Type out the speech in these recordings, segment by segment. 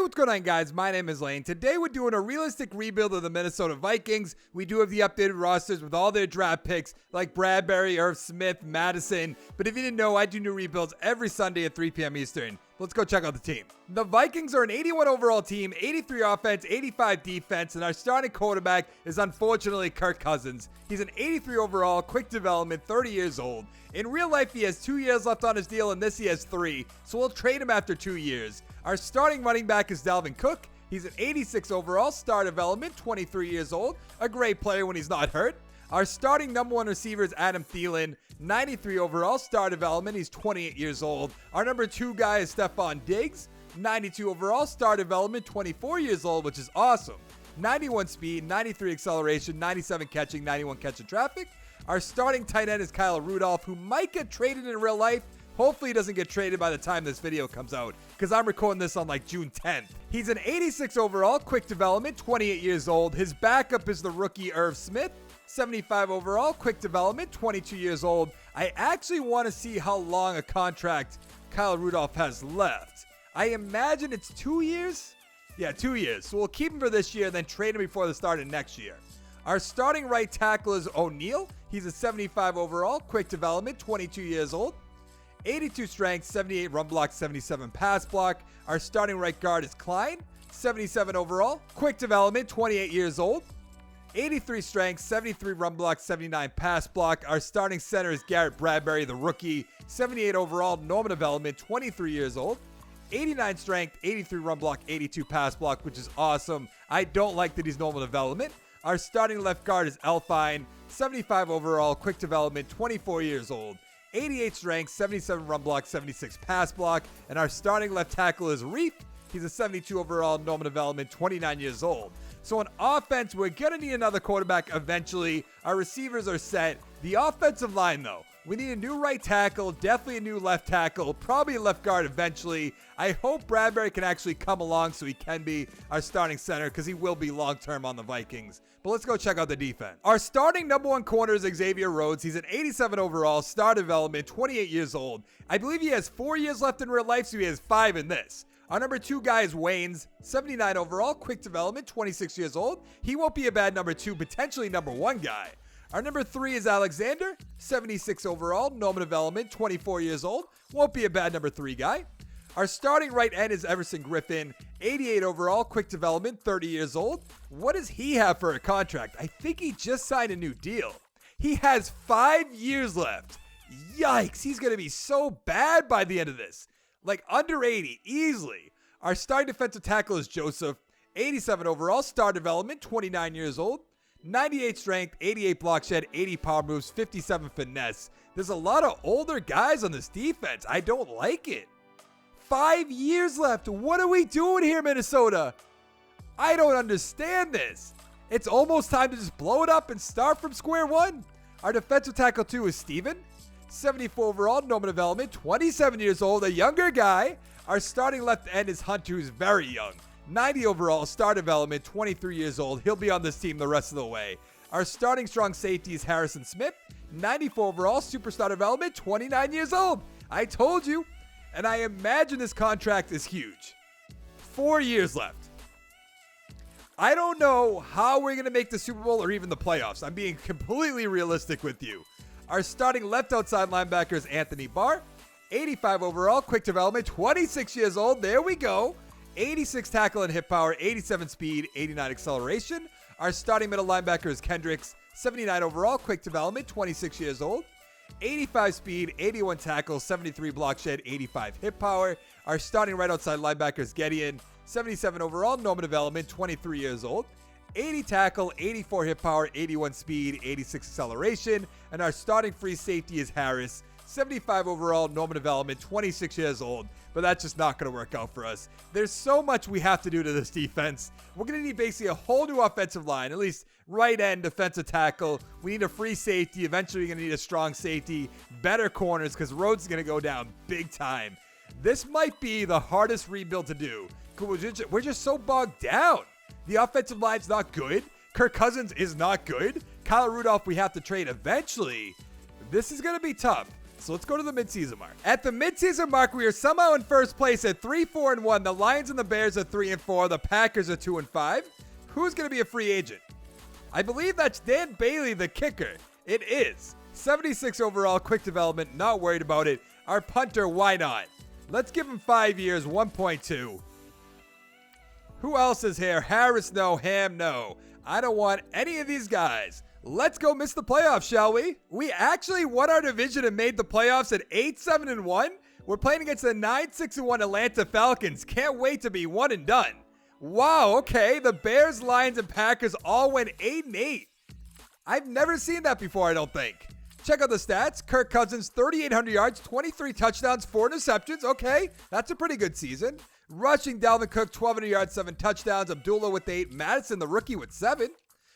What's going on, guys? My name is Lane. Today we're doing a realistic rebuild of the Minnesota Vikings. We do have the updated rosters with all their draft picks like Bradbury, Irv Smith, Madison. But if you didn't know, I do new rebuilds every Sunday at 3 p.m. Eastern. Let's go check out the team. The Vikings are an 81 overall team, 83 offense, 85 defense, and our starting quarterback is unfortunately Kirk Cousins. He's an 83 overall, quick development, 30 years old. In real life, he has 2 years left on his deal, and this he has 3, so we'll trade him after 2 years. Our starting running back is Dalvin Cook. He's an 86 overall, star development, 23 years old, a great player when he's not hurt. Our starting number 1 receiver is Adam Thielen, 93 overall, star development, he's 28 years old. Our number 2 guy is Stephon Diggs, 92 overall, star development, 24 years old, which is awesome. 91 speed, 93 acceleration, 97 catching, 91 catch in traffic. Our starting tight end is Kyle Rudolph, who might get traded in real life. Hopefully he doesn't get traded by the time this video comes out, because I'm recording this on like June 10th. He's an 86 overall, quick development, 28 years old. His backup is the rookie Irv Smith, 75 overall, quick development, 22 years old. I actually want to see how long a contract Kyle Rudolph has left. I imagine it's 2 years? Yeah, 2 years. So we'll keep him for this year, then trade him before the start of next year. Our starting right tackle is O'Neal. He's a 75 overall, quick development, 22 years old. 82 strength, 78 run block, 77 pass block. Our starting right guard is Klein, 77 overall, quick development, 28 years old. 83 strength, 73 run block, 79 pass block. Our starting center is Garrett Bradbury, the rookie, 78 overall, normal development, 23 years old. 89 strength, 83 run block, 82 pass block, which is awesome. I don't like that he's normal development. Our starting left guard is Elfine, 75 overall, quick development, 24 years old. 88 strength, 77 run block, 76 pass block. And our starting left tackle is Reef. He's a 72 overall, normal development, 29 years old. So on offense, we're going to need another quarterback eventually. Our receivers are set. The offensive line, though, we need a new right tackle, definitely a new left tackle, probably a left guard eventually. I hope Bradbury can actually come along so he can be our starting center, because he will be long-term on the Vikings. But let's go check out the defense. Our starting number 1 corner is Xavier Rhodes. He's an 87 overall, star development, 28 years old. I believe he has 4 years left in real life, so he has 5 in this. Our number 2 guy is Waynes, 79 overall, quick development, 26 years old. He won't be a bad number 2, potentially number 1 guy. Our number 3 is Alexander, 76 overall, normal development, 24 years old. Won't be a bad number 3 guy. Our starting right end is Everson Griffin, 88 overall, quick development, 30 years old. What does he have for a contract? I think he just signed a new deal. He has 5 years left. Yikes, he's going to be so bad by the end of this. Like under 80, easily. Our starting defensive tackle is Joseph, 87 overall, star development, 29 years old. 98 strength, 88 block shed, 80 power moves, 57 finesse. There's a lot of older guys on this defense. I don't like it. 5 years left. What are we doing here, Minnesota? I don't understand this. It's almost time to just blow it up and start from square one. Our defensive tackle 2 is Steven, 74 overall, normal development, 27 years old, a younger guy. Our starting left end is Hunt, who's very young. 90 overall, star development, 23 years old. He'll be on this team the rest of the way. Our starting strong safety is Harrison Smith, 94 overall, superstar development, 29 years old. I told you. And I imagine this contract is huge. 4 years left. I don't know how we're going to make the Super Bowl or even the playoffs. I'm being completely realistic with you. Our starting left outside linebacker is Anthony Barr, 85 overall, quick development, 26 years old. There we go. 86 tackle and hit power, 87 speed, 89 acceleration. Our starting middle linebacker is Kendricks, 79 overall, quick development, 26 years old. 85 speed, 81 tackle, 73 block shed, 85 hit power. Our starting right outside linebacker is Gideon, 77 overall, normal development, 23 years old. 80 tackle, 84 hit power, 81 speed, 86 acceleration. And our starting free safety is Harris, 75 overall, normal development, 26 years old. But that's just not going to work out for us. There's so much we have to do to this defense. We're going to need basically a whole new offensive line, at least right end defensive tackle. We need a free safety. Eventually, we're going to need a strong safety, better corners, because Rhodes is going to go down big time. This might be the hardest rebuild to do. We're just so bogged down. The offensive line's not good. Kirk Cousins is not good. Kyle Rudolph we have to trade eventually. This is going to be tough. So let's go to the midseason mark. At the midseason mark, we are somehow in first place at 3-4-1. The Lions and the Bears are 3-4. The Packers are 2-5. Who's going to be a free agent? I believe that's Dan Bailey, the kicker. It is. 76 overall, quick development, not worried about it. Our punter, why not? Let's give him 5 years, 1.2. Who else is here? Harris, no. Ham, no. I don't want any of these guys. Let's go miss the playoffs, shall we? We actually won our division and made the playoffs at 8-7-1. We're playing against the 9-6-1 Atlanta Falcons. Can't wait to be one and done. Wow, okay. The Bears, Lions, and Packers all went 8-8. I've never seen that before, I don't think. Check out the stats. Kirk Cousins, 3,800 yards, 23 touchdowns, 4 interceptions. Okay, that's a pretty good season. Rushing, Dalvin Cook, 1,200 yards, 7 touchdowns. Abdullah with 8. Madison, the rookie, with 7.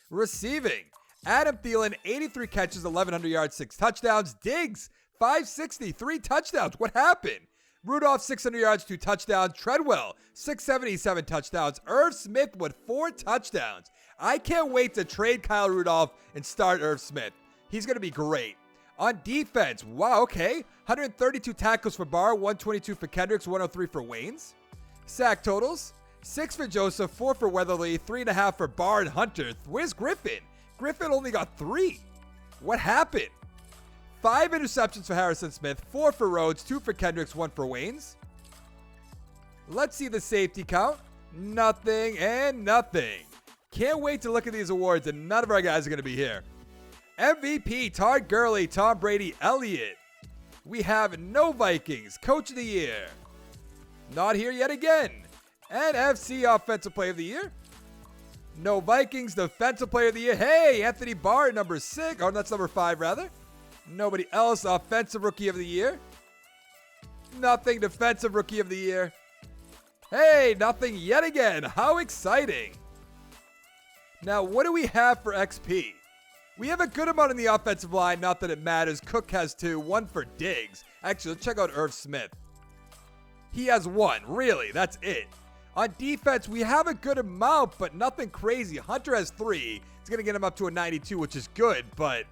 Receiving, Adam Thielen, 83 catches, 1,100 yards, 6 touchdowns. Diggs, 560, 3 touchdowns. What happened? Rudolph, 600 yards, 2 touchdowns. Treadwell, 670, 7 touchdowns. Irv Smith with 4 touchdowns. I can't wait to trade Kyle Rudolph and start Irv Smith. He's going to be great. On defense, wow, okay. 132 tackles for Barr, 122 for Kendricks, 103 for Waynes. Sack totals, 6 for Joseph, 4 for Weatherly, 3.5 for Barr and Hunter. Where's Griffin? Griffin only got 3. What happened? 5 interceptions for Harrison Smith, 4 for Rhodes, 2 for Kendricks, 1 for Waynes. Let's see the safety count. Nothing and nothing. Can't wait to look at these awards, and none of our guys are going to be here. MVP, Todd Gurley, Tom Brady, Elliott. We have no Vikings. Coach of the Year. Not here yet again. NFC Offensive Player of the Year. No Vikings. Defensive Player of the Year. Hey, Anthony Barr, number 6. Or that's number 5, rather. Nobody else. Offensive Rookie of the Year. Nothing. Defensive Rookie of the Year. Hey, nothing yet again. How exciting. Now, what do we have for XP? We have a good amount in the offensive line. Not that it matters. Cook has 2. 1 for Diggs. Actually, let's check out Irv Smith. He has 1. Really, that's it. On defense, we have a good amount, but nothing crazy. Hunter has 3. It's going to get him up to a 92, which is good, but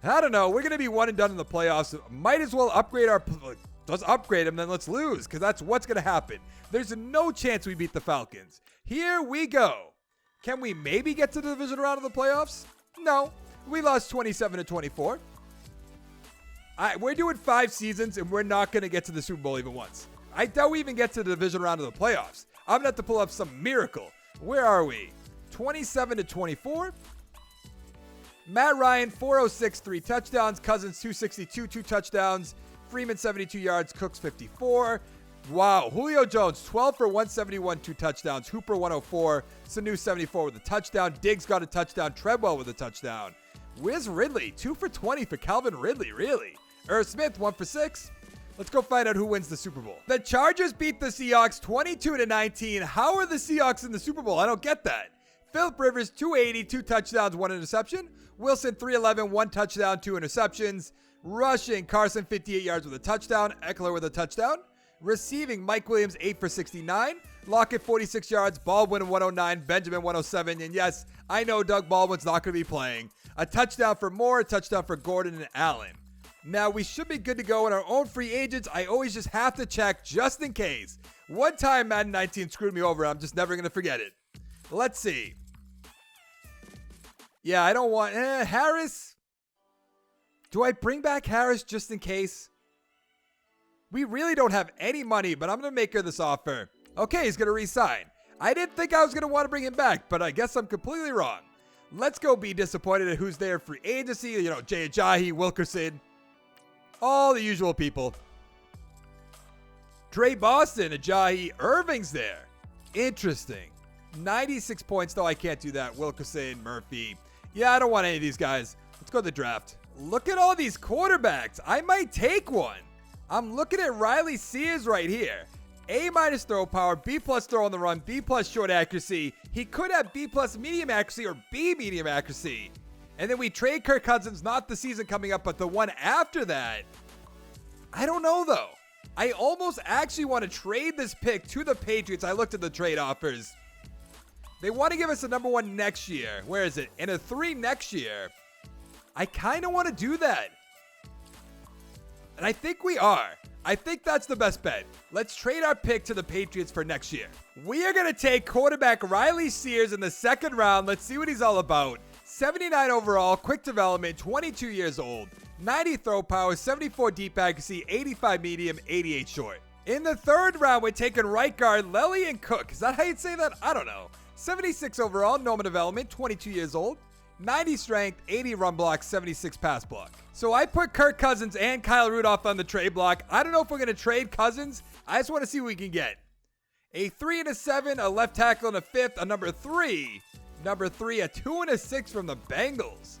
I don't know. We're going to be one and done in the playoffs. Might as well upgrade our... Let's upgrade him, then let's lose, because that's what's going to happen. There's no chance we beat the Falcons. Here we go. Can we maybe get to the division round of the playoffs? No. We lost 27-24. We're doing 5 seasons, and we're not going to get to the Super Bowl even once. I doubt we even get to the division round of the playoffs. I'm going to have to pull up some miracle. Where are we? 27-24. Matt Ryan, 406, 3 touchdowns. Cousins, 262, 2 touchdowns. Freeman, 72 yards. Cooks, 54. Wow. Julio Jones, 12 for 171, 2 touchdowns. Hooper, 104. Sanu, 74 with a touchdown. Diggs got a touchdown. Treadwell with a touchdown. Where's Ridley? 2 for 20 for Calvin Ridley, really? Irv Smith, 1 for 6. Let's go find out who wins the Super Bowl. The Chargers beat the Seahawks 22-19. How are the Seahawks in the Super Bowl? I don't get that. Philip Rivers, 280, 2 touchdowns, 1 interception. Wilson, 311, 1 touchdown, 2 interceptions. Rushing, Carson, 58 yards with a touchdown. Eckler with a touchdown. Receiving, Mike Williams, 8 for 69. Lockett, 46 yards. Baldwin, 109. Benjamin, 107. And yes, I know Doug Baldwin's not going to be playing. A touchdown for Moore, a touchdown for Gordon and Allen. Now, we should be good to go in our own free agents. I always just have to check just in case. One time, Madden 19 screwed me over. I'm just never going to forget it. Let's see. Yeah, I don't want... Harris? Do I bring back Harris just in case? We really don't have any money, but I'm going to make her this offer. Okay, he's going to re-sign. I didn't think I was going to want to bring him back, but I guess I'm completely wrong. Let's go be disappointed at who's there free agency. You know, Jay Ajayi, Wilkerson. All the usual people. Trey Boston, Ajayi, Irving's there. Interesting. 96 points, though I can't do that. Wilkerson, Murphy. Yeah, I don't want any of these guys. Let's go to the draft. Look at all these quarterbacks. I might take one. I'm looking at Riley Sears right here. A- throw power, B+ throw on the run, B+ short accuracy. He could have B+ medium accuracy or B medium accuracy. And then we trade Kirk Cousins, not the season coming up, but the one after that. I don't know, though. I almost actually want to trade this pick to the Patriots. I looked at the trade offers. They want to give us a number 1 next year. Where is it? And a 3 next year. I kind of want to do that. And I think we are. I think that's the best bet. Let's trade our pick to the Patriots for next year. We are going to take quarterback Riley Sears in the second round. Let's see what he's all about. 79 overall, quick development, 22 years old, 90 throw power, 74 deep accuracy, 85 medium, 88 short. In the third round, we're taking right guard Lillian Cook. Is that how you'd say that? I don't know. 76 overall, normal development, 22 years old, 90 strength, 80 run block, 76 pass block. So I put Kirk Cousins and Kyle Rudolph on the trade block. I don't know if we're going to trade Cousins. I just want to see what we can get. A 3 and a 7, a left tackle and a fifth, a number 3, a 2 and a 6 from the Bengals.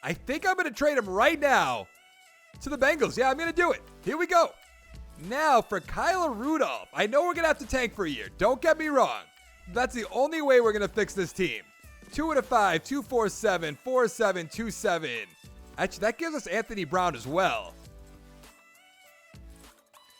I think I'm going to trade him right now to the Bengals. Yeah, I'm going to do it. Here we go. Now for Kyle Rudolph. I know we're going to have to tank for a year. Don't get me wrong. That's the only way we're going to fix this team. 2 and a 5, 2, 4, 7, 4, 7, 2, 7. Actually, that gives us Anthony Brown as well.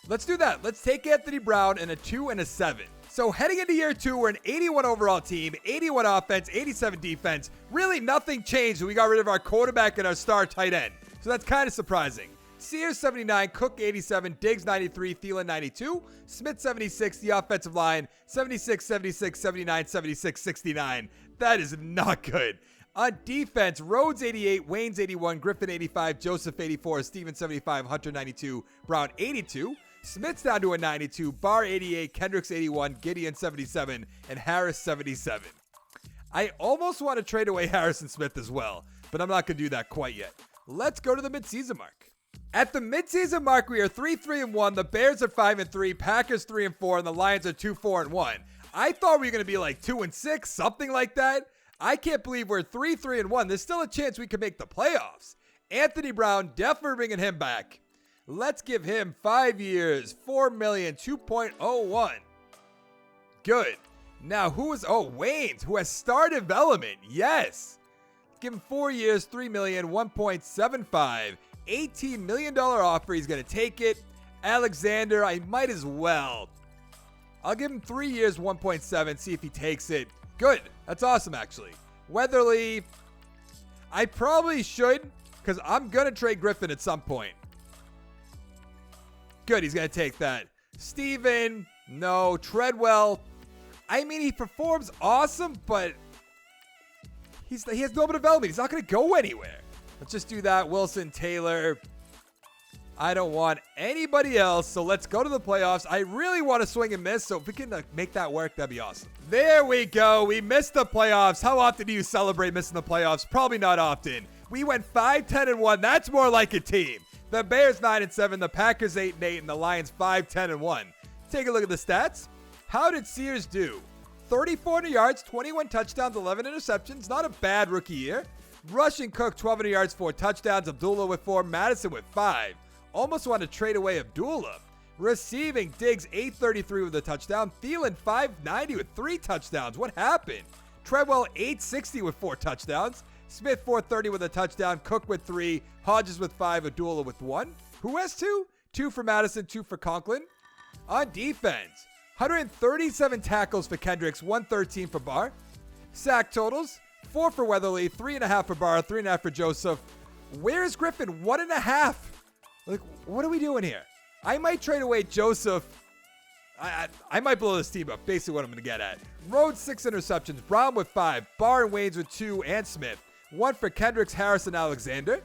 Let's do that. Let's take Anthony Brown and a 2 and a 7. So heading into year 2, we're an 81 overall team, 81 offense, 87 defense. Really nothing changed when we got rid of our quarterback and our star tight end. So that's kind of surprising. Sears 79, Cook 87, Diggs 93, Thielen 92, Smith 76, the offensive line 76, 76, 79, 76, 69. That is not good. On defense, Rhodes 88, Waynes 81, Griffin 85, Joseph 84, Steven 75, Hunter 92, Brown 82. Smith's down to a 92, Barr 88, Kendricks 81, Gideon 77, and Harris 77. I almost want to trade away Harrison Smith as well, but I'm not going to do that quite yet. Let's go to the midseason mark. At the midseason mark, we are 3-3-1. The Bears are 5-3, Packers 3-4, and the Lions are 2-4-1. I thought we were going to be like 2-6, something like that. I can't believe we're 3-3-1. There's still a chance we can make the playoffs. Anthony Brown, definitely bringing him back. Let's give him 5 years, $4 million, 2.01. Good. Now, Waynes, who has star development. Yes. Give him 4 years, $3 million, 1.75. $18 million offer. He's going to take it. Alexander, I might as well. I'll give him 3 years, 1.7, see if he takes it. Good. That's awesome, actually. Weatherly, I probably should, because I'm going to trade Griffin at some point. Good, he's going to take that. Steven, no. Treadwell, I mean, he performs awesome, but he has no development. He's not going to go anywhere. Let's just do that. Wilson, Taylor. I don't want anybody else, so let's go to the playoffs. I really want to swing and miss, so if we can make that work, that'd be awesome. There we go. We missed the playoffs. How often do you celebrate missing the playoffs? Probably not often. We went 5-10-1. That's more like a team. The Bears 9-7, the Packers 8-8, and the Lions 5-10-1. Take a look at the stats. How did Sears do? 3,400 yards, 21 touchdowns, 11 interceptions. Not a bad rookie year. Rushing Cook, 1,200 yards, 4 touchdowns. Abdullah with 4, Madison with 5. Almost want to trade away Abdullah. Receiving, Diggs 833 with a touchdown. Thielen 590 with 3 touchdowns. What happened? Treadwell 860 with 4 touchdowns. Smith 430 with a touchdown. Cook with 3. Hodges with 5. Abdullah with 1. Who has 2? 2 for Madison, 2 for Conklin. On defense, 137 tackles for Kendricks, 113 for Barr. Sack totals, 4 for Weatherly, 3.5 for Barr, 3.5 for Joseph. Where is Griffin? 1.5. Like, what are we doing here? I might trade away Joseph. I might blow this team up. Basically what I'm going to get at. Rhodes 6 interceptions. Brown with 5. Barr and Waynes with 2. And Smith. 1 for Kendricks, Harris, and Alexander.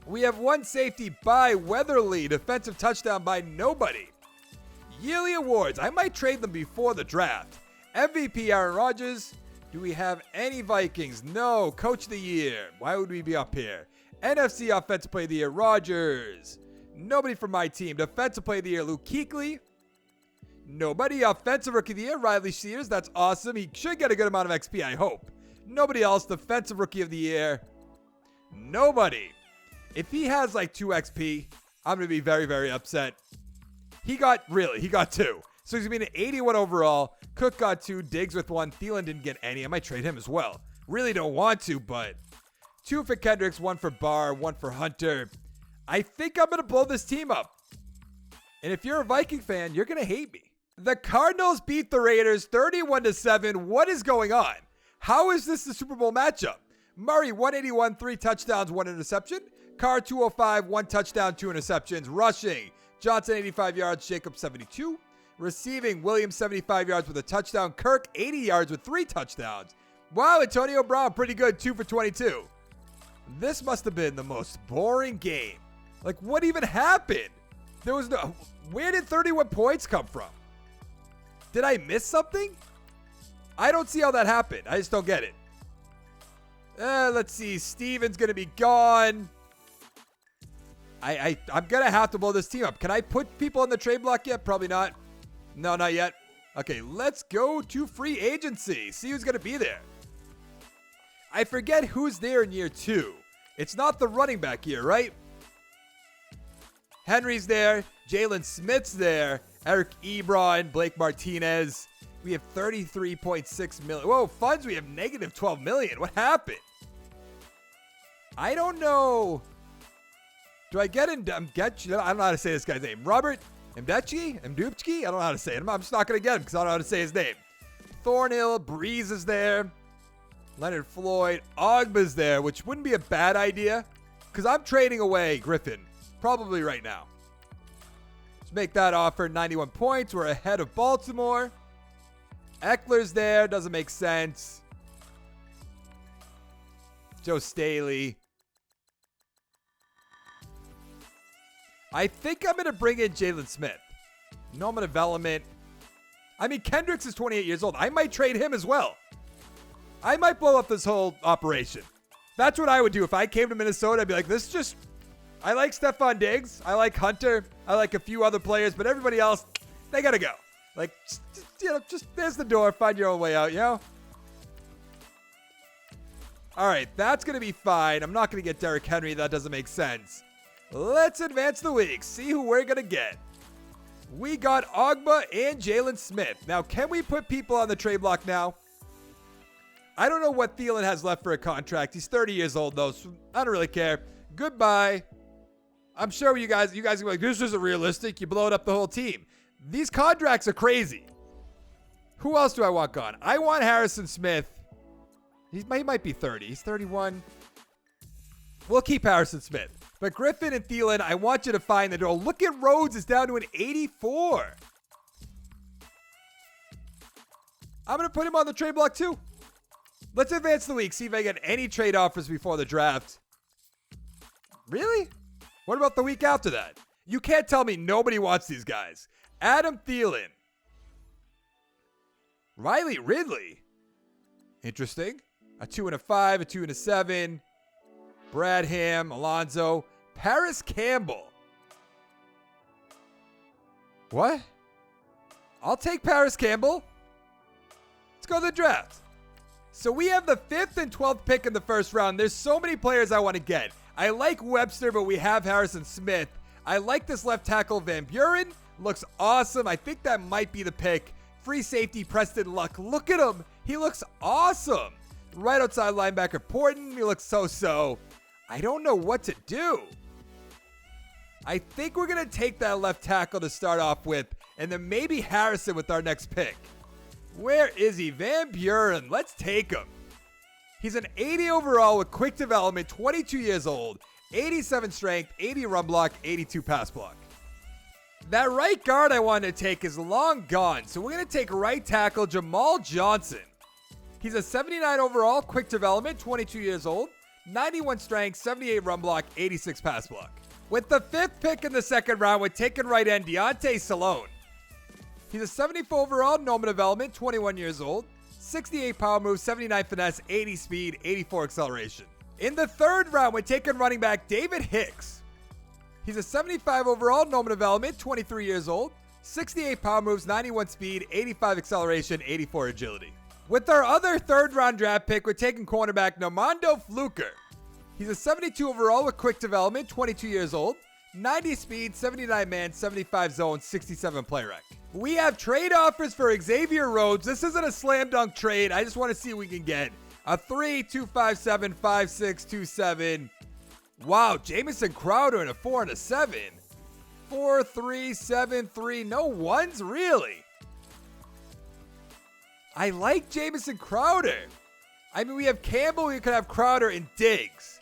We have 1 safety by Weatherly. Defensive touchdown by nobody. Yearly awards. I might trade them before the draft. MVP Aaron Rodgers. Do we have any Vikings? No. Coach of the year. Why would we be up here? NFC Offensive Player of the Year, Rodgers. Nobody from my team. Defensive Player of the Year, Luke Kuechly. Nobody. Offensive Rookie of the Year, Riley Sears. That's awesome. He should get a good amount of XP, I hope. Nobody else. Defensive Rookie of the Year. Nobody. If he has like 2 XP, I'm going to be very, very upset. He got 2. So he's going to be an 81 overall. Cook got 2. Diggs with 1. Thielen didn't get any. I might trade him as well. Really don't want to, but 2 for Kendricks, 1 for Barr, 1 for Hunter. I think I'm going to blow this team up. And if you're a Viking fan, you're going to hate me. The Cardinals beat the Raiders 31-7. What is going on? How is this the Super Bowl matchup? Murray, 181, 3 touchdowns, 1 interception. Carr 205, 1 touchdown, 2 interceptions. Rushing, Johnson 85 yards, Jacobs 72. Receiving, Williams 75 yards with a touchdown. Kirk 80 yards with 3 touchdowns. Wow, Antonio Brown pretty good, 2 for 22. This must have been the most boring game. Like, what even happened? There was no... Where did 31 points come from? Did I miss something? I don't see how that happened. I just don't get it. Let's see. Steven's going to be gone. I'm going to have to blow this team up. Can I put people on the trade block yet? Probably not. No, not yet. Okay, let's go to free agency. See who's going to be there. I forget who's there in year 2. It's not the running back year, right? Henry's there. Jalen Smith's there. Eric Ebron, Blake Martinez. We have 33.6 million. Whoa, funds, we have negative 12 million. What happened? I don't know. Do I get in? I don't know how to say this guy's name. Robert Mdupchki? I don't know how to say it. I'm just not going to get him because I don't know how to say his name. Thornhill, Breeze is there. Leonard Floyd, Ogba's there, which wouldn't be a bad idea because I'm trading away Griffin probably right now. Let's make that offer. 91 points. We're ahead of Baltimore. Eckler's there. Doesn't make sense. Joe Staley. I think I'm going to bring in Jalen Smith. Normal development. I mean, Kendricks is 28 years old. I might trade him as well. I might blow up this whole operation. That's what I would do if I came to Minnesota. I'd be like, this is just... I like Stephon Diggs. I like Hunter. I like a few other players. But everybody else, they got to go. Like, just there's the door. Find your own way out, All right, that's going to be fine. I'm not going to get Derrick Henry. That doesn't make sense. Let's advance the week. See who we're going to get. We got Ogba and Jalen Smith. Now, can we put people on the trade block now? I don't know what Thielen has left for a contract. He's 30 years old, though, so I don't really care. Goodbye. I'm sure you guys are like, this isn't realistic. You blow it up the whole team. These contracts are crazy. Who else do I want gone? I want Harrison Smith. He might be 30. He's 31. We'll keep Harrison Smith. But Griffin and Thielen, I want you to find the door. Look at Rhodes. It's down to an 84. I'm going to put him on the trade block too. Let's advance the week. See if I get any trade offers before the draft. Really? What about the week after that? You can't tell me nobody wants these guys. Adam Thielen. Riley Ridley. Interesting. A 2 and a 5, a 2 and a 7. Brad Ham, Alonzo. Paris Campbell. What? I'll take Paris Campbell. Let's go to the draft. So we have the 5th and 12th pick in the first round. There's so many players I want to get. I like Webster, but we have Harrison Smith. I like this left tackle, Van Buren. Looks awesome. I think that might be the pick. Free safety, Preston Luck. Look at him. He looks awesome. Right outside linebacker, Porton. He looks so-so. I don't know what to do. I think we're going to take that left tackle to start off with, and then maybe Harrison with our next pick. Where is he? Van Buren. Let's take him. He's an 80 overall with quick development, 22 years old, 87 strength, 80 run block, 82 pass block. That right guard I wanted to take is long gone, so we're going to take right tackle Jamal Johnson. He's a 79 overall, quick development, 22 years old, 91 strength, 78 run block, 86 pass block. With the 5th pick in the second round, we're taking right end Deontay Salone. He's a 74 overall, normal development, 21 years old, 68 power move, 79 finesse, 80 speed, 84 acceleration. In the third round, we're taking running back David Hicks. He's a 75 overall, normal development, 23 years old, 68 power moves, 91 speed, 85 acceleration, 84 agility. With our other third round draft pick, we're taking cornerback Normando Fluker. He's a 72 overall with quick development, 22 years old, 90 speed, 79 man, 75 zone, 67 play rec. We have trade offers for Xavier Rhodes. This isn't a slam dunk trade. I just want to see what we can get. A 3, 2, 5, 7, 5, 6, 2, 7. Wow, Jamison Crowder and a 4 and a 7. 4, 3, 7, 3. No ones, really? I like Jamison Crowder. I mean, we have Campbell, we could have Crowder and Diggs.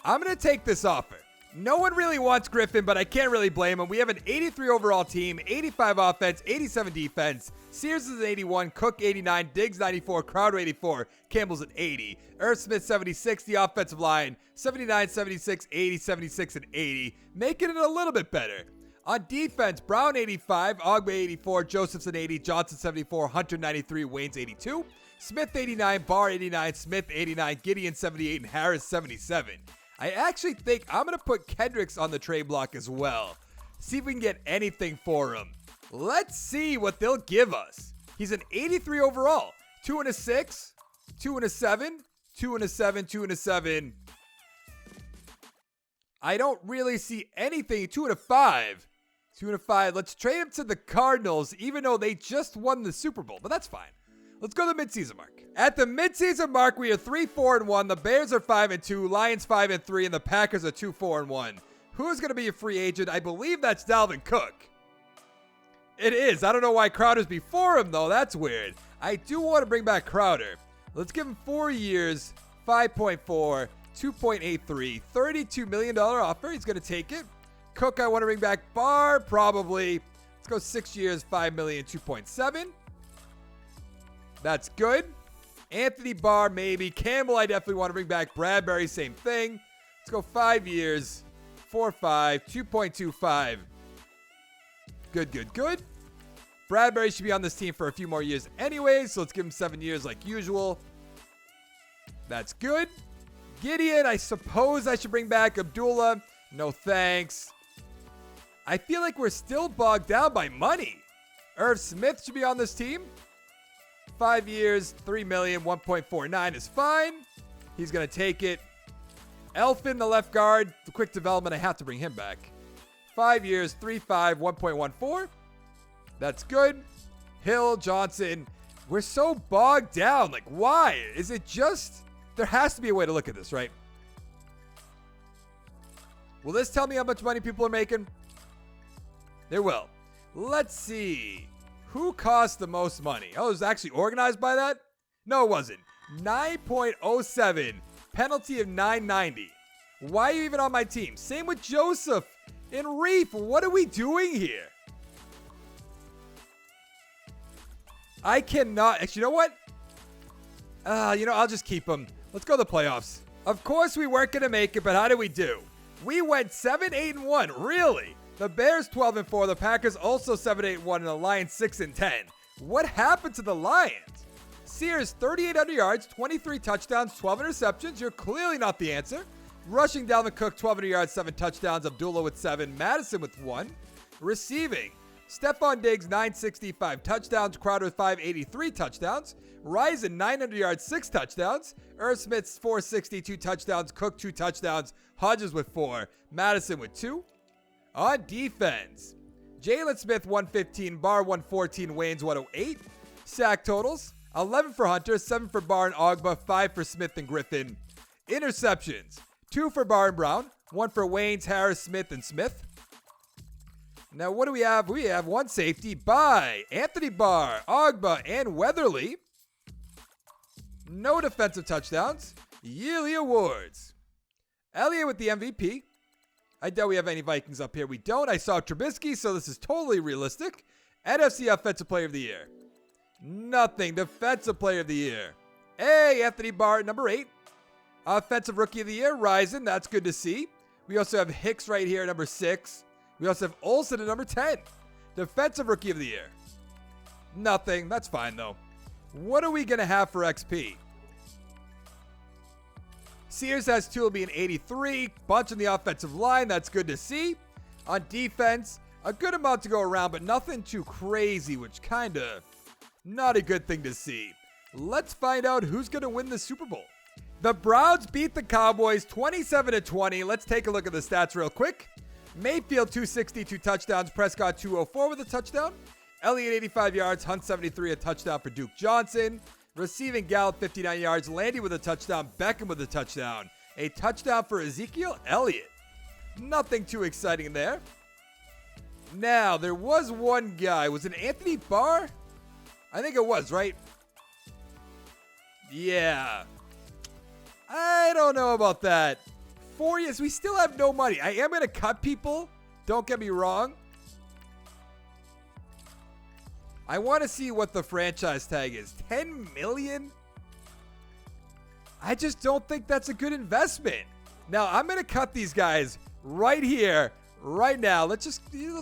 I'm going to take this offer. No one really wants Griffin, but I can't really blame him. We have an 83 overall team, 85 offense, 87 defense. Sears is an 81, Cook 89, Diggs 94, Crowder 84, Campbell's an 80. Irv Smith 76, the offensive line 79, 76, 80, 76, and 80, making it a little bit better. On defense, Brown 85, Ogba 84, Joseph's an 80, Johnson 74, Hunter 93, Wayne's 82, Smith 89, Barr 89, Smith 89, Gideon 78, and Harris 77. I actually think I'm going to put Kendricks on the trade block as well. See if we can get anything for him. Let's see what they'll give us. He's an 83 overall. 2 and a 6, 2 and a 7, 2 and a 7, 2 and a 7. I don't really see anything. 2 and a 5. 2 and a 5. Let's trade him to the Cardinals, even though they just won the Super Bowl, but that's fine. Let's go to the midseason mark. At the midseason mark, we are 3-4-1. The Bears are 5-2, Lions 5-3, and the Packers are 2-4-1. Who's going to be a free agent? I believe that's Dalvin Cook. It is. I don't know why Crowder's before him, though. That's weird. I do want to bring back Crowder. Let's give him 4 years, 5.4, 2.83, $32 million offer. He's going to take it. Cook, I want to bring back. Barr, probably. Let's go 6 years, $5 million, 2.7. That's good. Anthony Barr, maybe. Campbell, I definitely want to bring back. Bradbury, same thing. Let's go 5 years. 4.5, 2.25. Good, good, good. Bradbury should be on this team for a few more years anyway, so let's give him 7 years like usual. That's good. Gideon, I suppose I should bring back. Abdullah, no thanks. I feel like we're still bogged down by money. Irv Smith should be on this team. 5 years, $3 million, 1.49 is fine. He's going to take it. Elfin, the left guard, the quick development, I have to bring him back. 5 years, 3.5, 1.14. That's good. Hill, Johnson. We're so bogged down. Like, why? Is it just... There has to be a way to look at this, right? Will this tell me how much money people are making? There will. Let's see. Who cost the most money? Oh, it was actually organized by that? No, it wasn't. 9.07. Penalty of 990. Why are you even on my team? Same with Joseph and Reef. What are we doing here? I cannot. Actually, you know what? I'll just keep him. Let's go to the playoffs. Of course, we weren't going to make it, but how did we do? We went 7-8-1. Really? The Bears 12-4. The Packers also 7-8-1, and the Lions 6-10. What happened to the Lions? Sears 3,800 yards, 23 touchdowns, 12 interceptions. You're clearly not the answer. Rushing, Dalvin Cook 1,200 yards, 7 touchdowns. Abdullah with 7. Madison with 1. Receiving, Stephon Diggs 965 touchdowns. Crowder 583 touchdowns. Rison 900 yards, 6 touchdowns. Irv Smith 462 touchdowns. Cook 2 touchdowns. Hodges with 4. Madison with 2. On defense, Jalen Smith 115, Barr 114, Wayne's 108. Sack totals, 11 for Hunter, 7 for Barr and Ogba, 5 for Smith and Griffin. Interceptions, 2 for Barr and Brown, 1 for Wayne's, Harris, Smith, and Smith. Now what do we have? We have 1 safety by Anthony Barr, Ogba, and Weatherly. No defensive touchdowns. Yearly awards. Elliott with the MVP. I doubt we have any Vikings up here. We don't. I saw Trubisky, so this is totally realistic. NFC Offensive Player of the Year. Nothing. Defensive Player of the Year. Hey, Anthony Barr, number 8. Offensive Rookie of the Year, Rison. That's good to see. We also have Hicks right here, number 6. We also have Olsen at number 10. Defensive Rookie of the Year. Nothing. That's fine, though. What are we going to have for XP? Sears has 2, will be an 83. Bunch on the offensive line. That's good to see. On defense, a good amount to go around, but nothing too crazy, which kind of not a good thing to see. Let's find out who's going to win the Super Bowl. The Browns beat the Cowboys 27-20. Let's take a look at the stats real quick. Mayfield 262 touchdowns. Prescott 204 with a touchdown. Elliott 85 yards. Hunt 73, a touchdown for Duke Johnson. Receiving, Gallup 59 yards. Landy with a touchdown. Beckham with a touchdown. A touchdown for Ezekiel Elliott. Nothing too exciting there. Now, there was one guy. Was it Anthony Barr? I think it was, right? Yeah. I don't know about that. 4 years. We still have no money. I am going to cut people. Don't get me wrong. I want to see what the franchise tag is. 10 million? I just don't think that's a good investment. Now, I'm going to cut these guys right here, right now. Let's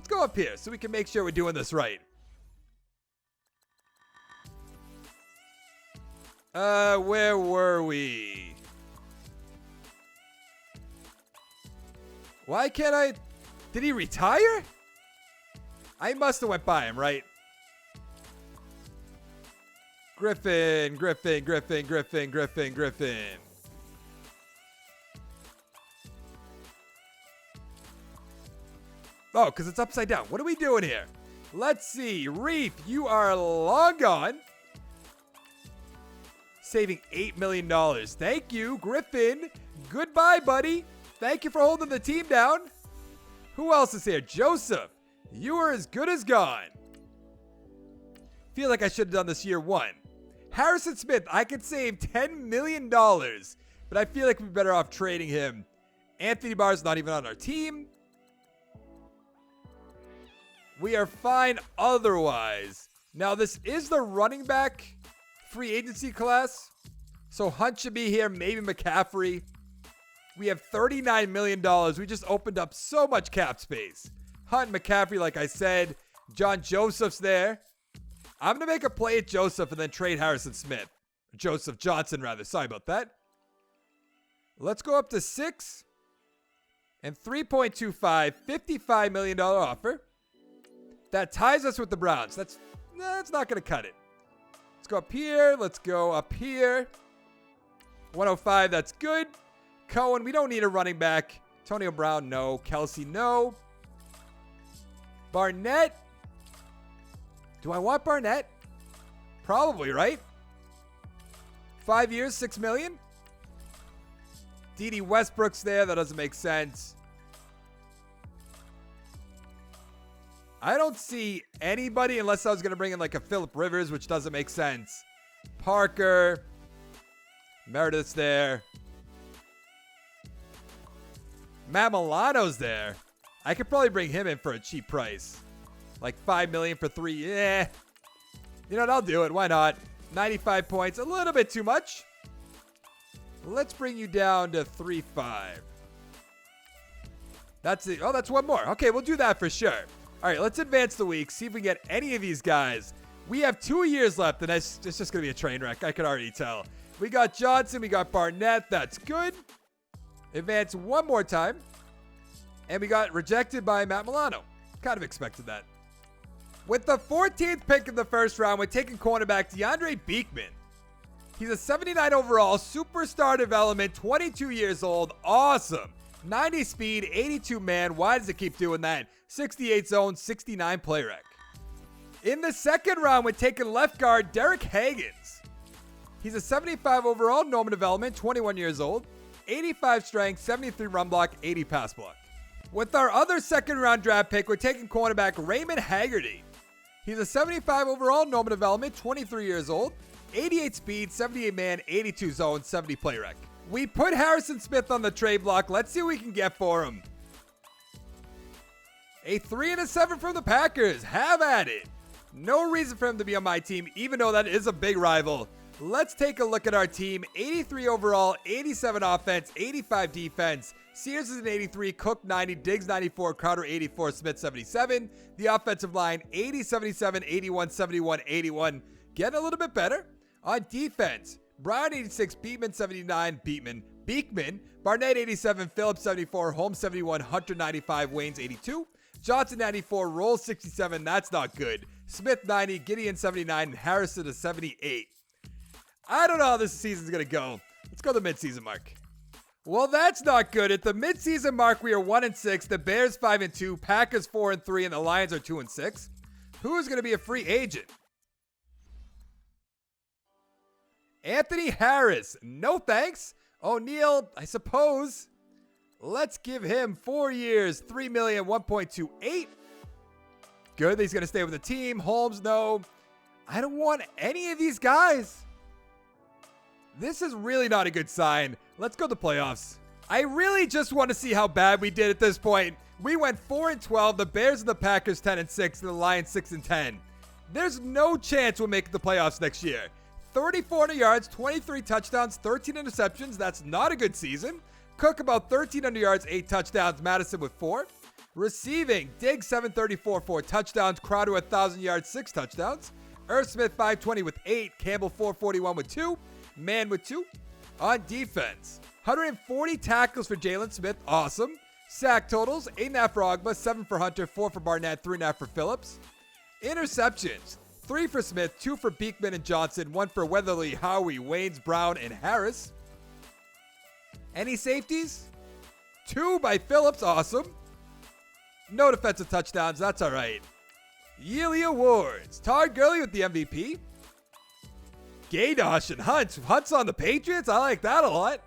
go up here so we can make sure we're doing this right. Where were we? Why can't I? Did he retire? I must have went by him, right? Griffin. Oh, because it's upside down. What are we doing here? Let's see. Reef, you are long gone. Saving $8 million. Thank you, Griffin. Goodbye, buddy. Thank you for holding the team down. Who else is here? Joseph, you are as good as gone. Feel like I should have done this year one. Harrison Smith, I could save $10 million, but I feel like we'd be better off trading him. Anthony Barr's not even on our team. We are fine otherwise. Now, this is the running back free agency class. So Hunt should be here, maybe McCaffrey. We have $39 million. We just opened up so much cap space. Hunt, McCaffrey, like I said. John Joseph's there. I'm going to make a play at Joseph and then trade Harrison Smith. Joseph Johnson, rather. Sorry about that. Let's go up to 6 and 3.25, $55 million offer. That ties us with the Browns. That's not going to cut it. Let's go up here. Let's go up here. 105, that's good. Cohen, we don't need a running back. Antonio Brown, no. Kelsey, no. Barnett. Do I want Barnett? Probably, right? 5 years, $6 million. D.D. Westbrook's there. That doesn't make sense. I don't see anybody unless I was going to bring in like a Phillip Rivers, which doesn't make sense. Parker. Meredith's there. Matt Milano's there. I could probably bring him in for a cheap price. Like $5 million for 3. Yeah. You know what? I'll do it. Why not? 95 points. A little bit too much. Let's bring you down to 3.5. That's it. Oh, that's one more. Okay, we'll do that for sure. All right, let's advance the week. See if we get any of these guys. We have 2 years left, and it's just going to be a train wreck. I can already tell. We got Johnson. We got Barnett. That's good. Advance one more time. And we got rejected by Matt Milano. Kind of expected that. With the 14th pick in the first round, we're taking cornerback DeAndre Beekman. He's a 79 overall, superstar development, 22 years old. Awesome. 90 speed, 82 man. Why does it keep doing that? 68 zone, 69 play rec. In the second round, we're taking left guard Derek Higgins. He's a 75 overall, normal development, 21 years old. 85 strength, 73 run block, 80 pass block. With our other second round draft pick, we're taking cornerback Raymond Haggerty. He's a 75 overall, normal development, 23 years old. 88 speed, 78 man, 82 zone, 70 play rec. We put Harrison Smith on the trade block. Let's see what we can get for him. A 3 and a 7 from the Packers. Have at it. No reason for him to be on my team, even though that is a big rival. Let's take a look at our team. 83 overall, 87 offense, 85 defense. Sears is an 83, Cook 90, Diggs 94, Crowder 84, Smith 77. The offensive line 80, 77, 81, 71, 81. Getting a little bit better. On defense, Brown 86, Beekman 79, Beekman, Barnett 87, Phillips 74, Holmes 71, Hunter 95, Waynes 82, Johnson 94, Rolls 67, that's not good. Smith 90, Gideon 79, and Harrison a 78. I don't know how this season's going to go. Let's go to the midseason mark. Well, that's not good. At the midseason mark, we are 1-6. The Bears 5-2, Packers 4-3, and the Lions are 2-6. Who is going to be a free agent? Anthony Harris. No thanks. O'Neal, I suppose. Let's give him 4 years, $3 million, 1.28. Good. He's going to stay with the team. Holmes, no. I don't want any of these guys. This is really not a good sign. Let's go to the playoffs. I really just want to see how bad we did at this point. We went 4-12, the Bears and the Packers 10-6, and the Lions 6-10. There's no chance we'll make the playoffs next year. 3,400 yards, 23 touchdowns, 13 interceptions. That's not a good season. Cook about 1,300 yards, 8 touchdowns. Madison with 4. Receiving, Diggs 734, 4 touchdowns. Crowder 1,000 yards, 6 touchdowns. Irv Smith 520 with 8. Campbell 441 with 2. Mann with 2. On defense, 140 tackles for Jalen Smith. Awesome. Sack totals, 8.5 for Ogba, 7 for Hunter, 4 for Barnett, 3.5 for Phillips. Interceptions, 3 for Smith, 2 for Beekman and Johnson, 1 for Weatherly, Howie, Waynes, Brown, and Harris. Any safeties? 2 by Phillips. Awesome. No defensive touchdowns. That's all right. Yearly awards. Todd Gurley with the MVP. Gaydosh and Hunt. Hunt's on the Patriots. I like that a lot.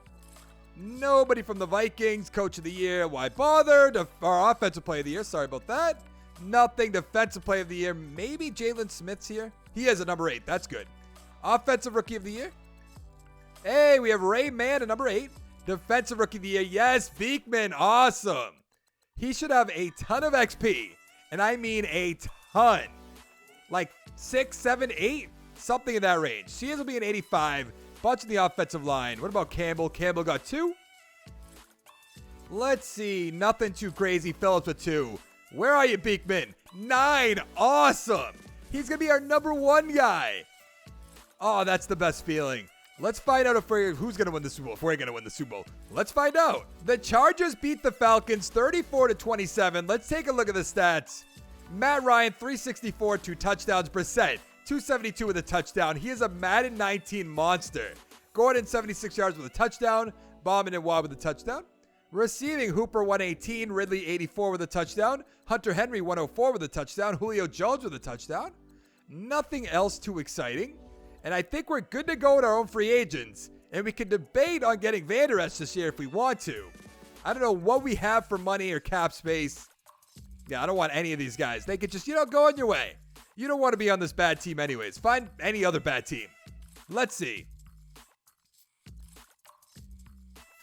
Nobody from the Vikings. Coach of the year. Why bother? Our offensive player of the year. Sorry about that. Nothing. Defensive player of the year. Maybe Jalen Smith's here. He is a number 8. That's good. Offensive rookie of the year. Hey, we have Ray Mann at number 8. Defensive rookie of the year. Yes, Beekman. Awesome. He should have a ton of XP. And I mean a ton. Like 6, 7, 8. Something in that range. Shears will be an 85. Bunch in the offensive line. What about Campbell? Campbell got 2. Let's see. Nothing too crazy. Phillips with 2. Where are you, Beekman? 9. Awesome. He's going to be our number 1 guy. Oh, that's the best feeling. Let's find out who's going to win the Super Bowl. If we're going to win the Super Bowl. Let's find out. The Chargers beat the Falcons 34-27. Let's take a look at the stats. Matt Ryan, 364, 2 touchdowns. Brissett, 272 with a touchdown. He is a Madden 19 monster. Gordon, 76 yards with a touchdown. Bauman and Watt with a touchdown. Receiving, Hooper, 118. Ridley, 84 with a touchdown. Hunter Henry, 104 with a touchdown. Julio Jones with a touchdown. Nothing else too exciting. And I think we're good to go with our own free agents. And we can debate on getting Van Der Esch this year if we want to. I don't know what we have for money or cap space. Yeah, I don't want any of these guys. They could just, go on your way. You don't want to be on this bad team anyways. Find any other bad team. Let's see.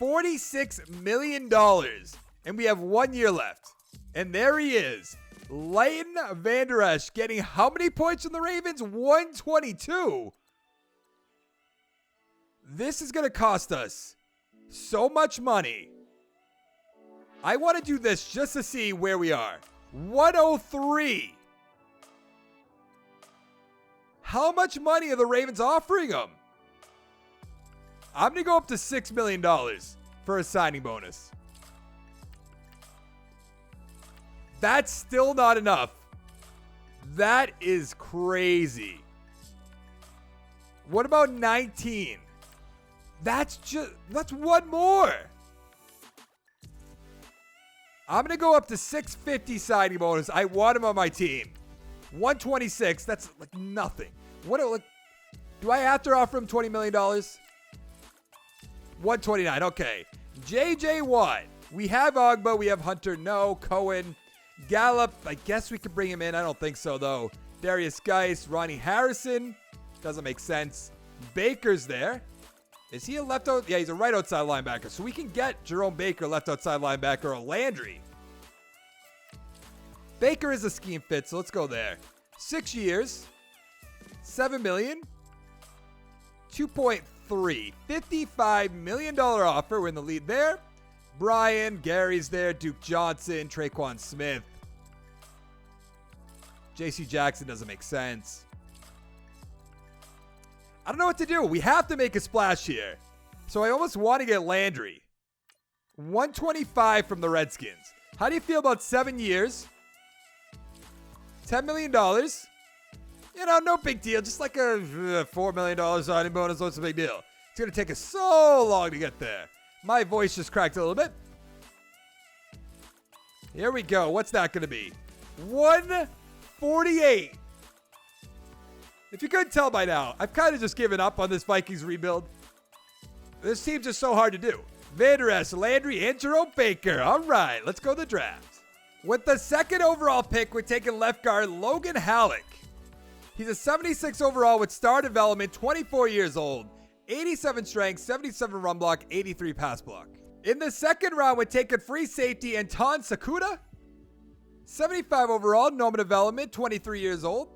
$46 million. And we have 1 year left. And there he is. Leighton Van Der Esch getting how many points from the Ravens? 122. This is going to cost us so much money. I want to do this just to see where we are. 103. How much money are the Ravens offering him? I'm going to go up to $6 million for a signing bonus. That's still not enough. That is crazy. What about 19? That's one more. I'm going to go up to 650 signing bonus. I want him on my team. 126. That's like nothing. Do I have to offer him $20 million? 129. Okay. JJ Watt. We have Ogba. We have Hunter. No. Cohen. Gallup. I guess we could bring him in. I don't think so, though. Darius Geis. Ronnie Harrison. Doesn't make sense. Baker's there. Is he a left out? Yeah, he's a right outside linebacker. So we can get Jerome Baker, left outside linebacker, or Landry. Baker is a scheme fit, so let's go there. 6 years. $7 million. 2.3. $55 million offer. We're in the lead there. Brian, Gary's there. Duke Johnson, Traquan Smith. J.C. Jackson doesn't make sense. I don't know what to do. We have to make a splash here. So I almost want to get Landry. 125 from the Redskins. How do you feel about 7 years? $10 million. No big deal. Just like a $4 million signing bonus. What's the big deal? It's going to take us so long to get there. My voice just cracked a little bit. Here we go. What's that going to be? 148. If you couldn't tell by now, I've kind of just given up on this Vikings rebuild. This team's just so hard to do. Van Der Esch, Landry, and Jerome Baker. All right, let's go to the draft. With the second overall pick, we're taking left guard Logan Halleck. He's a 76 overall with star development, 24 years old, 87 strength, 77 run block, 83 pass block. In the second round, we're taking free safety Anton Sakuda. 75 overall, Norman development, 23 years old.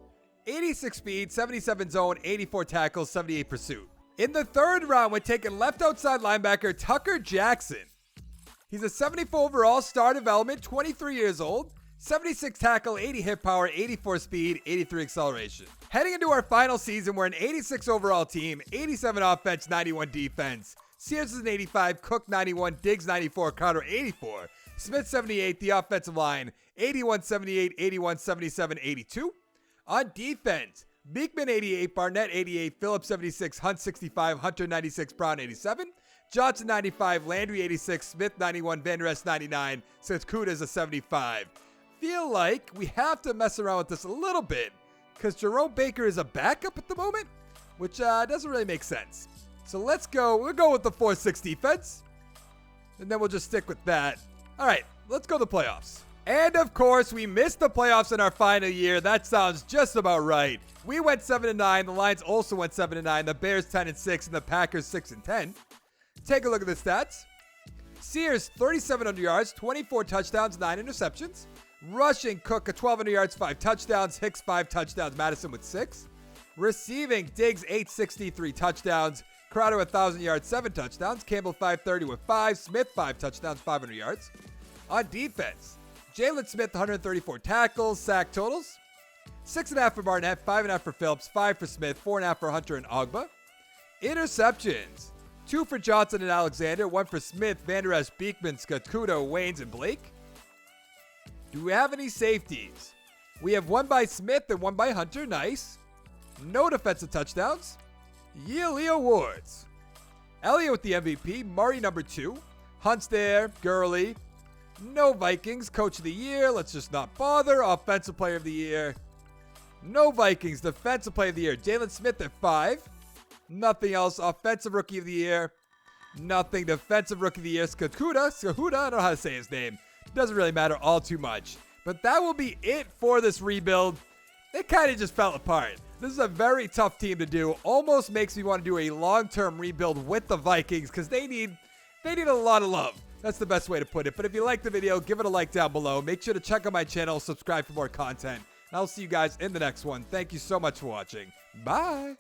86 speed, 77 zone, 84 tackles, 78 pursuit. In the third round, we're taking left outside linebacker Tucker Jackson. He's a 74 overall, star development, 23 years old. 76 tackle, 80 hit power, 84 speed, 83 acceleration. Heading into our final season, we're an 86 overall team, 87 offense, 91 defense. Sears is an 85, Cook 91, Diggs 94, Carter 84, Smith 78, the offensive line, 81 78, 81 77, 82. On defense, Beekman 88, Barnett 88, Phillips 76, Hunt 65, Hunter 96, Brown 87, Johnson 95, Landry 86, Smith 91, Van Der Esch 99, Sakuda is a 75. Feel like we have to mess around with this a little bit because Jerome Baker is a backup at the moment, which doesn't really make sense. So let's go. We'll go with the 4-6 defense, and then we'll just stick with that. All right, let's go to the playoffs. And of course, we missed the playoffs in our final year. That sounds just about right. We went 7-9. The Lions also went 7-9. The Bears 10-6, and the Packers 6-10. Take a look at the stats. Sears 3,700 yards, 24 touchdowns, 9 interceptions. Rushing, Cook 1,200 yards, 5 touchdowns. Hicks 5 touchdowns. Madison with 6. Receiving, Diggs 863 touchdowns. Crowder 1,000 yards, 7 touchdowns. Campbell 530 with 5. Smith 5 touchdowns, 500 yards. On defense, Jalen Smith 134 tackles, sack totals. 6.5 for Barnett, 5.5 for Phillips, 5 for Smith, 4.5 for Hunter and Ogba. Interceptions, 2 for Johnson and Alexander, 1 for Smith, Van Der Esch, Beekman, Sakuda, Waynes, and Blake. Do we have any safeties? We have 1 by Smith and 1 by Hunter. Nice. No defensive touchdowns. Yearly awards. Elliott with the MVP. Murray number 2. Hunt's there. Gurley. No Vikings. Coach of the year. Let's just not bother. Offensive player of the year. No Vikings. Defensive player of the year. Jalen Smith at 5. Nothing else. Offensive rookie of the year. Nothing. Defensive rookie of the year. Sakuda. I don't know how to say his name. Doesn't really matter all too much. But that will be it for this rebuild. It kind of just fell apart. This is a very tough team to do. Almost makes me want to do a long-term rebuild with the Vikings because they need a lot of love. That's the best way to put it. But if you liked the video, give it a like down below. Make sure to check out my channel, subscribe for more content. And I'll see you guys in the next one. Thank you so much for watching. Bye.